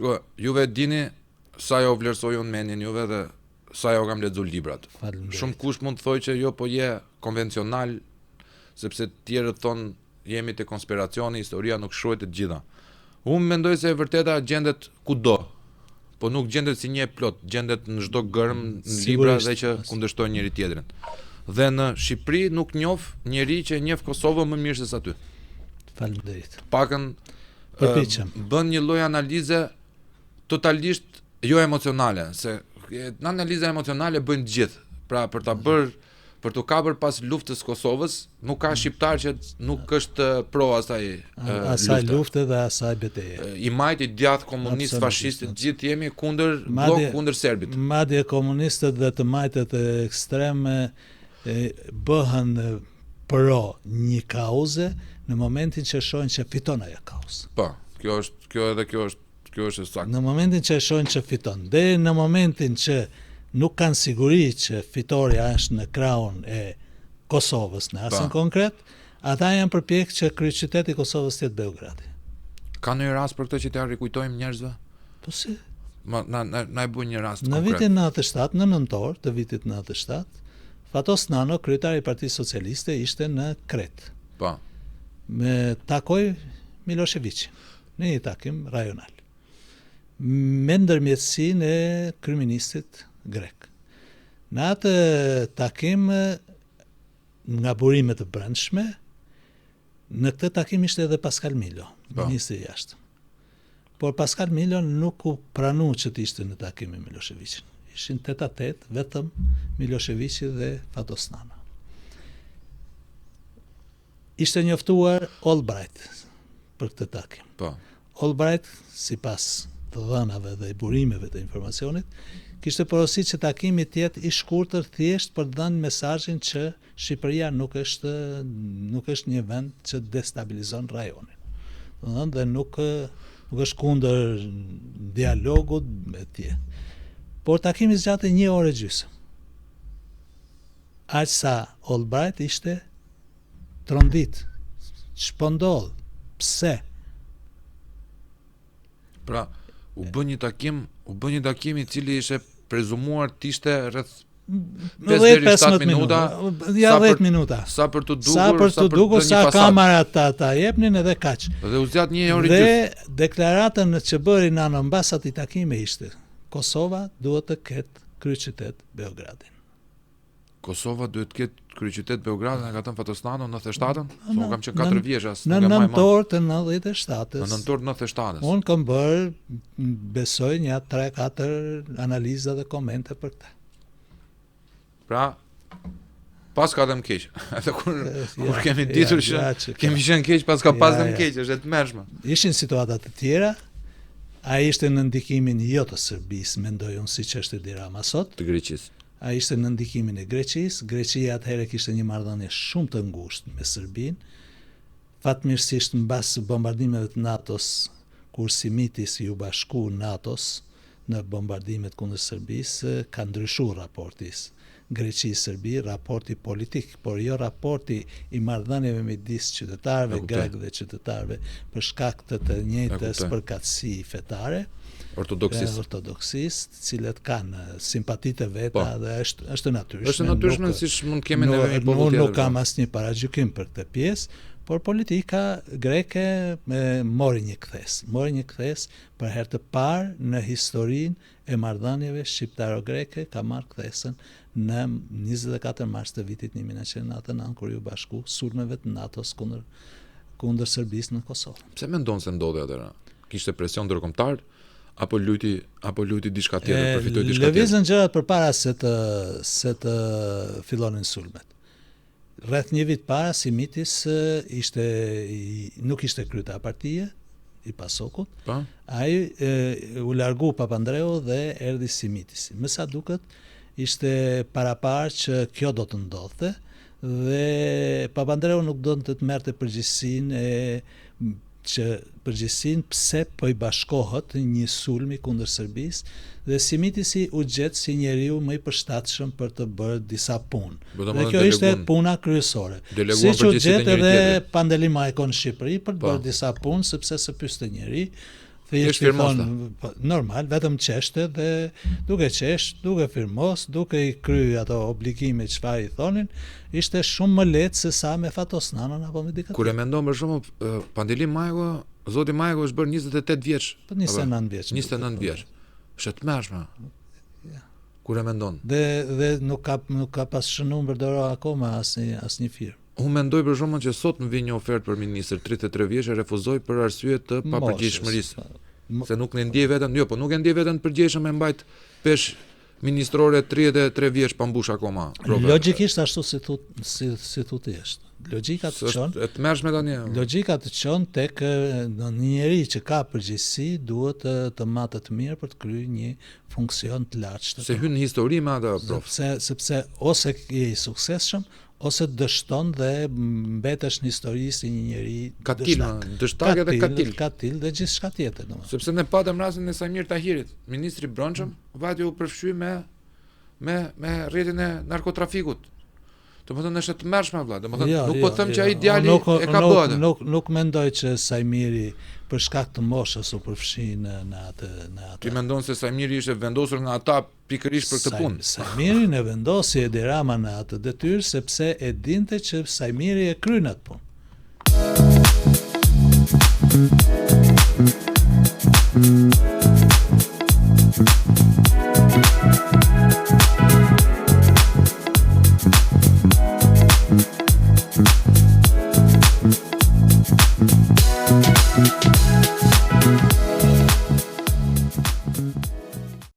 Shko, juve dini sa jo vlerësoj unë mendjen juve dhe sa jo kam lexuar librat. Shumë kush mund të thojë që jo po je konvencional, sepse të tjerët thonë jemi te konspiracioni, historia nuk shkruhet të gjitha. Unë mendoj se e vërteta gjendet kudo, po nuk gjendet si një plot, gjendet në çdo gërm, në libra dhe që kundërshtojnë njëri tjetrin. Dhe në Shqipëri nuk njoh njeri që njeh Kosovën më mirë se sa ty. Faleminderit. Pakën përpiqem. Bën një lloj analize totalisht jo emocionale, se në analiza emocionale bëjnë të gjithë. Pra për të kapur pas luftës Kosovës, nuk ka shqiptar që nuk është pro asaj lufte dhe asaj betejë. I majti djathtë komunist, fashist, gjithë jemi kundër blok, kundër serbit. Madje komunistët dhe të majtet e ekstreme bëhen pro një kauze në momentin që shohin që fiton ajo kauzë. Po, kjo është saktë. Në momentin që shohin që fiton, dhe në momentin që nuk kanë siguri që fitoria është në krahun e Kosovës në asnjë konkret, ata janë përpjekë që kryeqyteti i Kosovës të jetë Beogradi. Ka ndonjë rast për këtë që t'ia rikujtojmë njerëzve? Po si? Na e bëj një rast konkret. Në vitin 97, në nëntor të vitit 97, Fatos Nano, kryetari i Partisë Socialiste, ishte në Kret. Po. Me takoi Miloševićin në një takim rajonal. Me ndërmjetësinë e kryeministit grek. Në atë takim, nga burimet të brendshme, në këtë takim ishte edhe Pascal Milo, ministri i jashtëm. Por Pascal Milo nuk u pranu që të ishte në takim me Miloševićin. Ishin tet-a-tet vetëm Miloševići dhe Fatos Nano. Ishte njoftuar Albright për këtë takim. Po. Albright, sipas të dhënave dhe burimeve të informacionit, kishte porositur që takimi të jetë i shkurtër thjesht për të dhënë mesazhin që Shqipëria nuk është një vend që destabilizon rajonin. Dhe nuk është kundër dialogut me tje. Por takimi zgjatej 1 orë e gjysmë. Aq sa Albright ishte trondit, shpëndodh. Pse? Pra, u bën një takim i cili ishte prezumuar të ishte rreth 5-7 minuta. Ja 10 minuta. Sa për të dukur, sa kamarat ta jepnin edhe kaq. Dhe u zgjat 1 orë gjysmë. Dhe deklaratën që bëri Nano mbas atij takimi ishte: Kosova duhet të ketë kryeqytet Beogradin. Kosova duhet të ketë kryeqytet Beogradin, ka thënë Fatos Nano në 97-ën? Unë kam qenë 4 vjeç as. Në nëntor të 97-s. Në nëntor të 97-s. Unë kam bërë, besoj, një 3-4 analiza dhe komente për këtë. Pra, pas ka dhe më keq. Edhe kur kemi ditur që kemi qenë keq, pas ka pas dhe më keq, është e tmerrshme. Ishin situata të tjera. Ai ishte në ndikimin jo të Serbisë, mendoj unë, siç është Dirama sot. Të Greqisë. Ai ishte në ndikimin e Greqisë. Greqia atëherë kishte një marrëdhënie shumë të ngushtë me Serbinë. Fatmirësisht mbas bombardimeve të NATO-s, kur Simitis u bashku NATO-s në bombardimet kundër Serbisë, ka ndryshuar raporti Greqi-Serbi, raporti politik, por jo raporti i marrëdhënieve midis qytetarëve grek dhe qytetarëve për shkak të njëjtës përkatësi fetare, ortodoksisë, të cilët kanë simpatitë veta dhe është natyrshme. Është natyrshme siç mund të kemi neve një popull tjetër. Nuk kam asnjë paragjykim për këtë pjesë, por politika greke mori një kthes për herë të parë në historinë e marrëdhënieve shqiptaro-greke, ka marrë kthesën në 24 mars të vitit 1999, kur u bashku sulmeve të NATO-s kundër Serbisë në Kosovë. Pse mendon se ndodhi atëherë? Kishte presion ndërkombëtar apo luti diçka tjetër, përfitoi diçka tjetër? Lëvizën gjërat përpara se të fillonin sulmet. Rreth një vit para, Simitis nuk ishte kryetar partie i PASOK-ut. Ai u largu Papandreou dhe erdhi Simitis. Me sa duket, ishte paraparë që kjo do të ndodhte dhe Papandreou nuk do të merrte përgjegjësinë pse po i bashkohet një sulmi kundër Serbisë, dhe Simitisi u gjet si njeriu më i përshtatshëm për të bërë disa punë. Dhe kjo ishte puna kryesore. Siç u gjet edhe Pandeli Majko në Shqipëri për të bërë disa punë, sepse së pyeste njeri, thjesht i thonë normal, vetëm qeshte dhe duke qesh, duke firmos, duke i kry ato obligime çfarë i thonin, ishte shumë më lehtë se sa me fatosnanën apo me dikë. Kur e mendon për shembull Pandeli Majko, zoti Majko është bërë 28 vjeç. Po 29 vjeç. 29 vjeç. Është të mëshme. Kur e mendon. Dhe nuk ka pas shënuar për dorë akoma asnjë firmë. Unë mendoj për shkakun që sot më vjen një ofertë për ministër 33 vjeç e refuzoi për arsye të papërgjegjshmërisë. Se nuk e ndjej veten, po nuk e ndjej veten përgjegjshëm me mbajt pesh ministrore 33 vjeç pa mbush akoma. Logjikisht ashtu si thut është. Logjika të çon. Është të mëshme tani. Logjika të çon tek një njeri që ka përgjegjësi duhet të matë të mirë për të kryer një funksion të lartë. Se hyn në histori me atë prof. Sepse ose je i suksesshëm ose dështon dhe mbetesh në histori si një njeri dështak edhe katil dhe gjithçka tjetër, domethënë. Sepse ne patëm rastin e Samir Tahirit, ministri i brendshëm, vati u përfshy me rrjetin e narkotrafikut. Domethënë është të mërshme vëlla, domethënë nuk po them që ai djali e ka bërë. Nuk mendoj që Sajmiri për shkak të moshës u përfshi në atë. Ti mendon se Sajmiri ishte vendosur nga ata pikërisht për këtë punë? Sajmiri e vendosi Edi Rama në atë detyrë sepse e dinte që Sajmiri e kryen atë punë. Thank you.